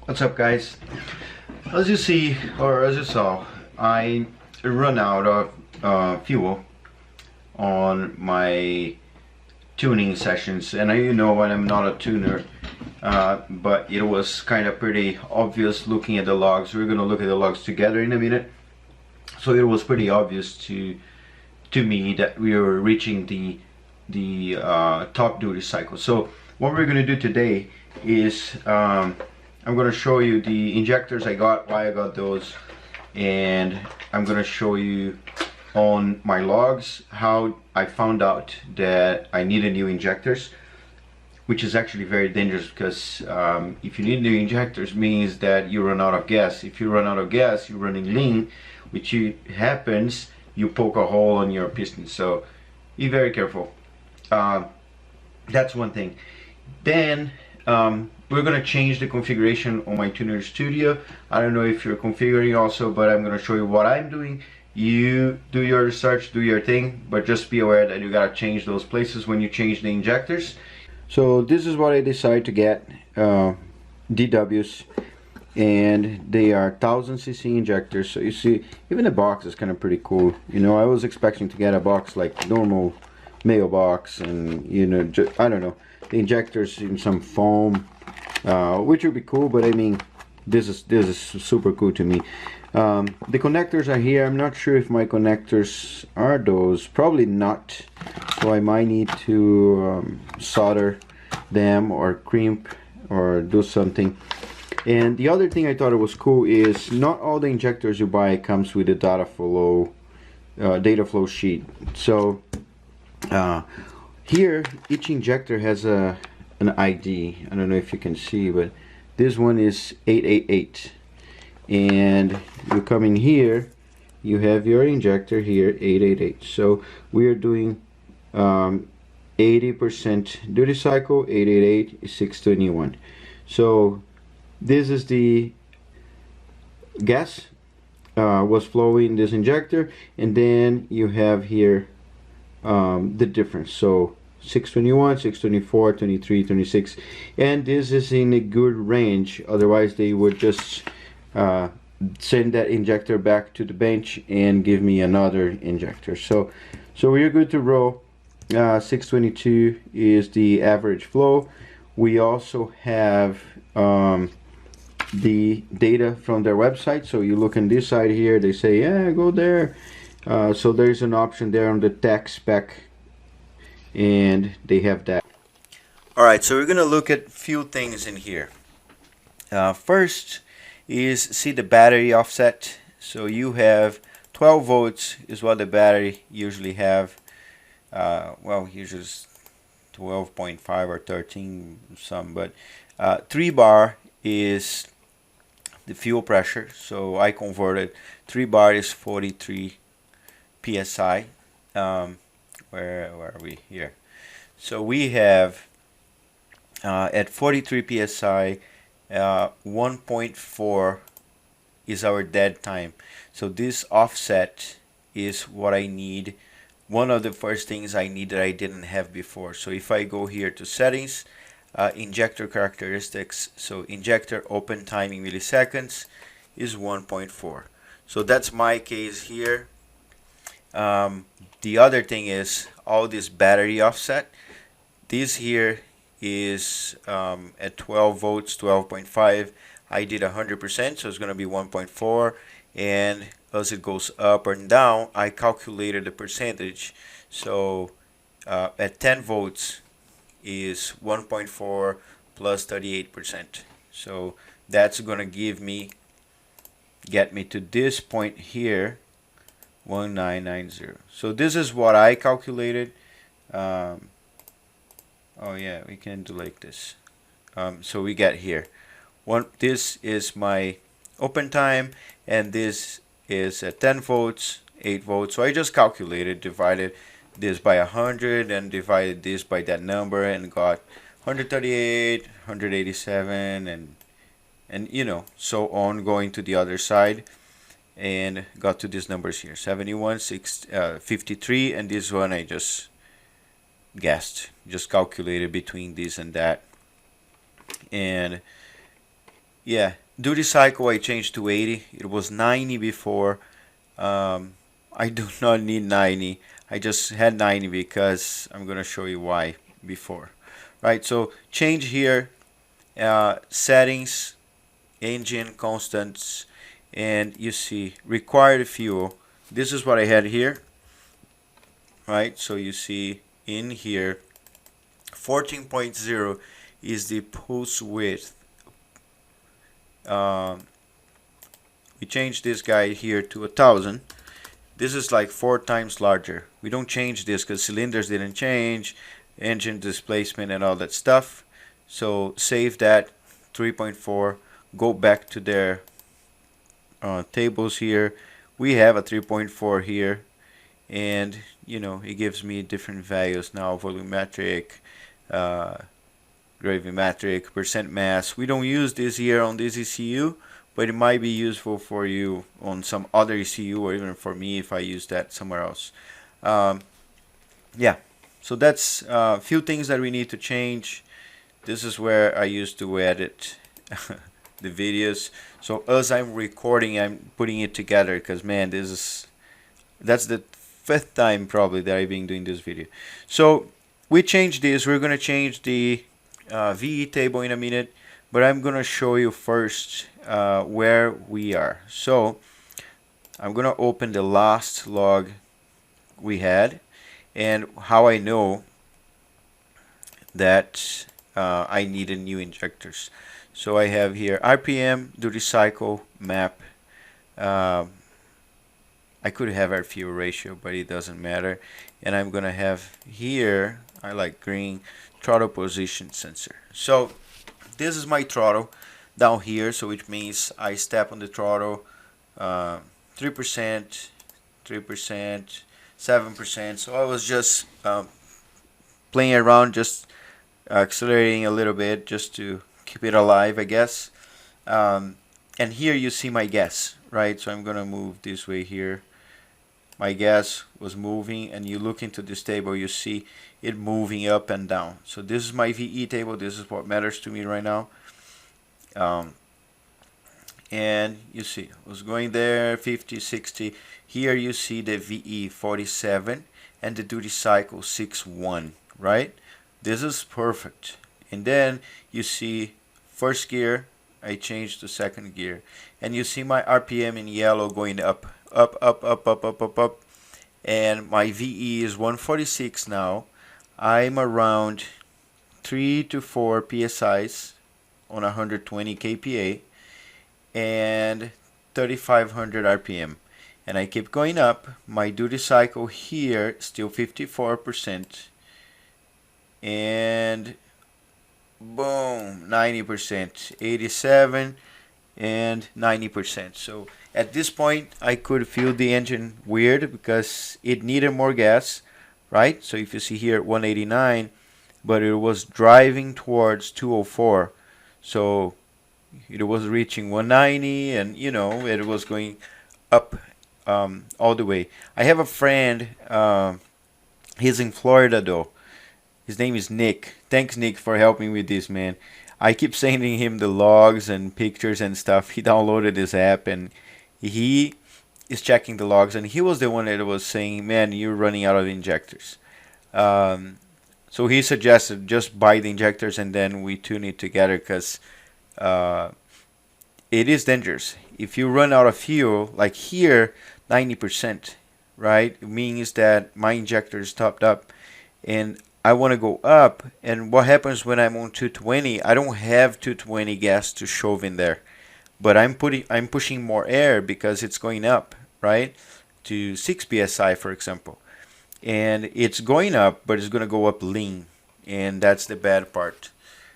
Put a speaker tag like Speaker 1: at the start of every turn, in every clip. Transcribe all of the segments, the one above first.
Speaker 1: What's up, guys? As you see, or as you saw, I run out of fuel on my tuning sessions, and you know when I'm not a tuner, but it was kind of pretty obvious looking at the logs. We're gonna look at the logs together in a minute. So it was pretty obvious to me that we were reaching the top duty cycle. So what we're gonna do today is I'm gonna show you the injectors I got, why I got those, and I'm gonna show you on my logs how I found out that I needed new injectors, which is actually very dangerous because if you need new injectors means that you run out of gas. If you run out of gas, you're running lean, which happens, you poke a hole on your piston. So be very careful. That's one thing. Then we're gonna change the configuration on my tuner studio. I don't know if you're configuring also, but I'm gonna show you what I'm doing. You do your research, do your thing, but just be aware that you gotta change those places when you change the injectors. So this is what I decided to get, DWs, and they are 1000cc injectors. So you see, even the box is kind of pretty cool. You know, I was expecting to get a box like normal mailbox, and you know, I don't know, the injectors in some foam, which would be cool, but I mean, this is super cool to me. The connectors are here. I'm not sure if my connectors are those, probably not, so I might need to solder them or crimp or do something. And the other thing I thought it was cool is not all the injectors you buy comes with a data flow sheet. So here each injector has an ID. I don't know if you can see, but this one is 888, and you come in here, you have your injector here, 888. So we are doing 80% duty cycle. 888 is 621. So this is the gas was flowing in this injector, and then you have here the difference. So 621, 624, 23, 26, and this is in a good range. Otherwise they would just send that injector back to the bench and give me another injector. So we're good to roll. 622 is the average flow. We also have the data from their website. So you look on this side here, they say, yeah, go there. So there's an option there on the tech spec, and they have that. Alright, so we're gonna look at a few things in here. First is see the battery offset. So you have 12 volts is what the battery usually have. Well, usually 12.5 or 13 some, but 3 bar is the fuel pressure. So I converted 3 bar is 43 psi. Where are we here? So we have at 43 psi, 1.4 is our dead time. So this offset is what I need. One of the first things I need that I didn't have before. So if I go here to settings, injector characteristics, so injector open time in milliseconds is 1.4. So that's my case here. The other thing is all this battery offset. This here is at 12 volts, 12.5. I did 100%, so it's going to be 1.4. And as it goes up and down, I calculated the percentage. So at 10 volts is 1.4 plus 38%. So that's going to get me to this point here, 1990. So this is what I calculated. Oh yeah, we can do like this. So we get here. This is my open time, and this is at 10 volts, 8 volts. So I just calculated, divided this by 100, and divided this by that number, and got 138, 187, and you know, so on, going to the other side, and got to these numbers here, 71, 53, and this one I just guessed, just calculated between this and that, and Yeah, duty cycle I changed to 80. It was 90 before. I do not need 90. I just had 90 because I'm gonna show you why before. Right, so change here, settings, engine constants, and you see required fuel. This is what I had here, right? So you see in here 14.0 is the pulse width. We changed this guy here to 1000. This is like 4 times larger. We don't change this because cylinders didn't change, engine displacement and all that stuff. So save that 3.4, go back to their tables here. We have a 3.4 here, and you know, it gives me different values now: volumetric, gravimetric, percent mass. We don't use this here on this ECU, but it might be useful for you on some other ECU, or even for me if I use that somewhere else. Yeah, so that's a few things that we need to change. This is where I used to edit the videos. So as I'm recording, I'm putting it together because man, that's the 5th time probably that I've been doing this video. So we changed this. We're gonna change the VE table in a minute, but I'm gonna show you first where we are. So I'm gonna open the last log we had and how I know that I needed new injectors. So I have here RPM, duty cycle, map. I could have our fuel ratio, but it doesn't matter. And I'm gonna have here, I like green, throttle position sensor. So this is my throttle down here, so which means I step on the throttle 3%, 3%, 7%. So I was just playing around, just accelerating a little bit just to keep it alive, I guess. And here you see my gas, right? So I'm gonna move this way here. My gas was moving, and you look into this table, you see it moving up and down. So this is my VE table. This is what matters to me right now. And you see it was going there 50, 60. Here you see the VE 47 and the duty cycle 61, right? This is perfect. And then you see first gear, I changed to second gear, and you see my RPM in yellow going up, up, up, up, up, up, up, up, and my VE is 146 now. I'm around 3 to 4 psi's on 120 kPa and 3500 RPM, and I keep going up. My duty cycle here still 54%, and boom, 90%, 87 and 90%. So at this point I could feel the engine weird because it needed more gas, right? So if you see here 189, but it was driving towards 204, so it was reaching 190, and you know, it was going up all the way. I have a friend, he's in Florida though. His name is Nick. Thanks, Nick, for helping with this, man. I keep sending him the logs and pictures and stuff. He downloaded this app and he is checking the logs, and he was the one that was saying, man, you're running out of injectors. So he suggested just buy the injectors and then we tune it together, because it is dangerous. If you run out of fuel, like here, 90%, right? It means that my injector is topped up and I want to go up. And what happens when I'm on 220? I don't have 220 gas to shove in there, but I'm pushing more air because it's going up, right? To 6 psi, for example. And it's going up, but it's going to go up lean, and that's the bad part.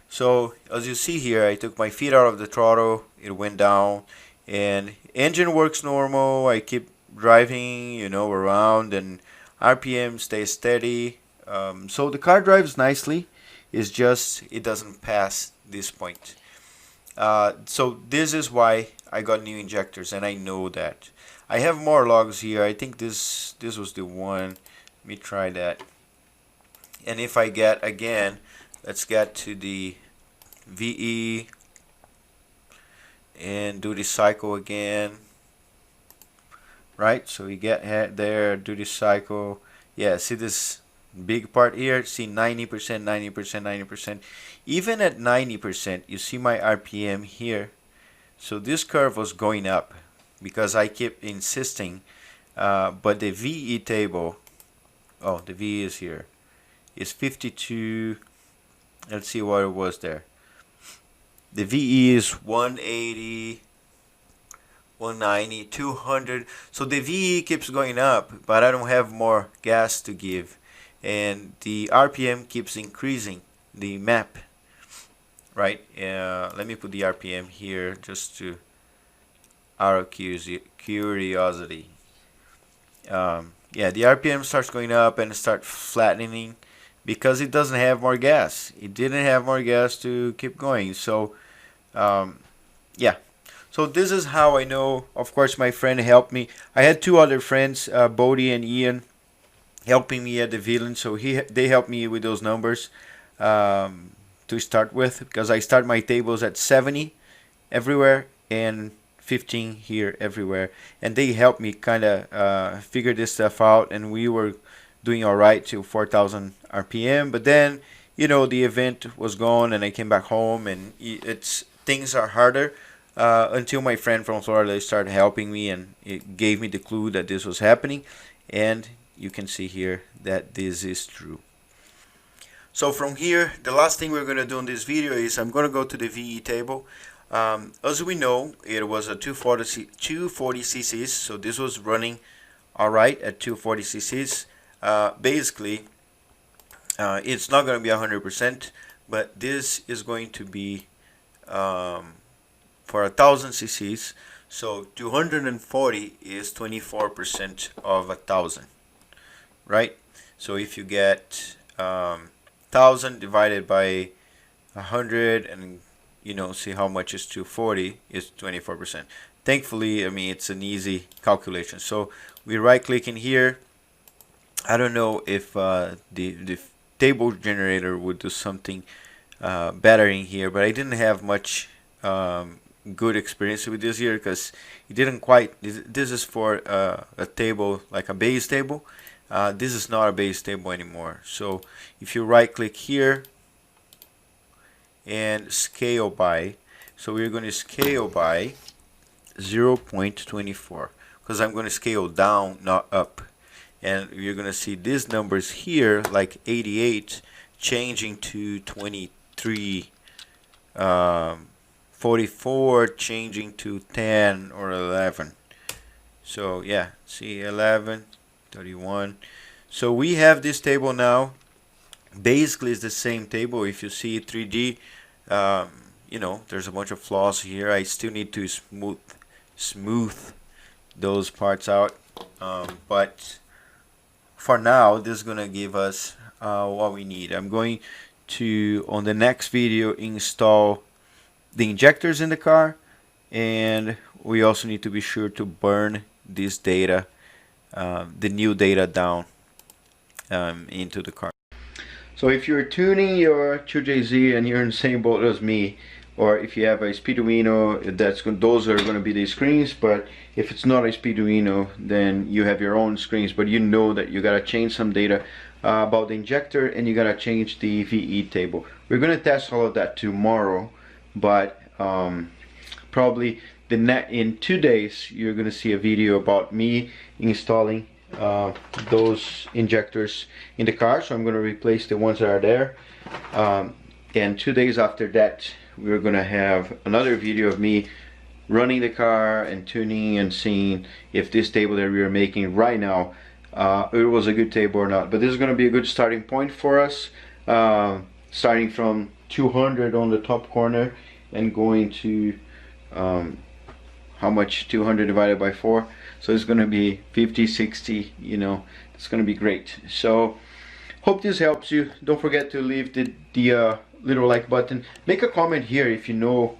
Speaker 1: So as you see here, I took my feet out of the throttle, it went down, and engine works normal. I keep driving, you know, around, and RPM stays steady. So the car drives nicely. It's just it doesn't pass this point. So this is why I got new injectors, and I know that. I have more logs here. I think this was the one. Let me try that. And if I get again, let's get to the VE and do the cycle again, right? So we get there, do the cycle. Yeah, see this big part here? See 90%, 90%, 90%. Even at 90%, you see my RPM here. So this curve was going up because I keep insisting, but the VE table, oh, the VE is here, is 52. Let's see what it was there. The VE is 180, 190, 200. So the VE keeps going up, but I don't have more gas to give. And the RPM keeps increasing, the map, right? Let me put the RPM here just to our curiosity. Yeah, the RPM starts going up and start flattening because it doesn't have more gas. It didn't have more gas to keep going. So yeah, so this is how I know. Of course, my friend helped me. I had two other friends, Bodie and Ian, helping me at the villain. So they helped me with those numbers to start with, because I start my tables at 70 everywhere and 15 here everywhere, and they helped me kind of figure this stuff out, and we were doing all right to 4,000 RPM. But then, you know, the event was gone and I came back home, and things are harder until my friend from Florida started helping me, and it gave me the clue that this was happening, and you can see here that this is true. So from here, the last thing we're going to do in this video is I'm going to go to the VE table. As we know, it was a 240 cc's, so this was running all right at 240 cc's. Basically, it's not going to be 100%, but this is going to be for 1,000 cc's. So 240 is 24% of 1,000, right? So if you get 1,000 divided by 100, and you know, see how much is 240, is 24%. Thankfully, I mean, it's an easy calculation. So we right click in here. I don't know if the table generator would do something better in here, but I didn't have much good experience with this here, because it didn't quite. This is for a table, like a base table. This is not a base table anymore. So if you right click here and scale by, so we're going to scale by 0.24, because I'm going to scale down, not up. And you're going to see these numbers here, like 88 changing to 23, 44 changing to 10 or 11. So yeah, see, 11, 31. So we have this table now. Basically it's the same table. If you see 3D, you know, there's a bunch of flaws here. I still need to smooth those parts out, but for now this is gonna give us what we need. I'm going to, on the next video, install the injectors in the car, and we also need to be sure to burn this data, the new data, down into the car. So if you're tuning your 2JZ and you're in the same boat as me, or if you have a Speeduino, those are going to be the screens. But if it's not a Speeduino, then you have your own screens, but you know that you got to change some data about the injector, and you got to change the VE table. We're going to test all of that tomorrow, but probably in 2 days you're going to see a video about me installing those injectors in the car. So I'm going to replace the ones that are there, and 2 days after that we're going to have another video of me running the car and tuning and seeing if this table that we are making right now, it was a good table or not. But this is going to be a good starting point for us, starting from 200 on the top corner and going to how much, 200 divided by 4, so it's going to be 50, 60, you know, it's going to be great. So hope this helps you. Don't forget to leave the little like button. Make a comment here if you know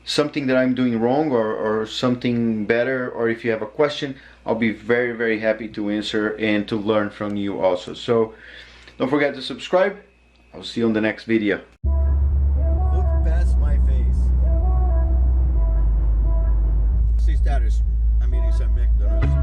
Speaker 1: something that I'm doing wrong, or something better, or if you have a question. I'll be very, very happy to answer and to learn from you also. So don't forget to subscribe. I'll see you on the next video. Look past my face. status. I'm eating some McDonald's.